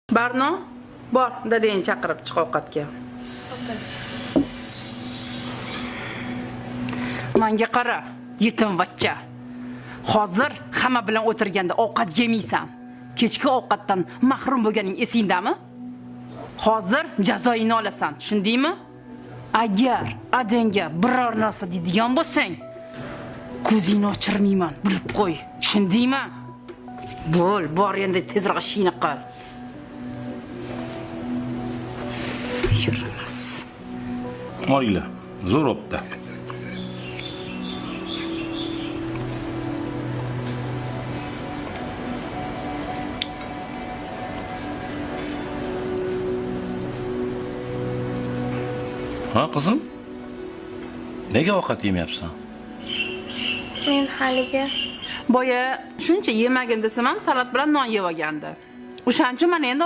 Barno, bor, dadangni chaqirib chiq ovqatga. Menga qara, yetim vachcha. Hozir hamma bilan o'tirganda ovqat yemaysan. Kechki ovqatdan mahrum bo'lganing esingdami? Hozir jazoingni olasan, tushundingmi? Agar adangga biror narsa deydigan bo'lsang, ko'zingni ochirmayman, bilib qo'y. Tushundingmi? Bor endi tezroq ishingni qil. Yurmas. Oila, zo'r o'pdi. Ha, qizim? Nega ovqat yemayapsan? Men haliga Boya shuncha yemagin desam ham salat bilan non yeb olgandi. O'shancha men endi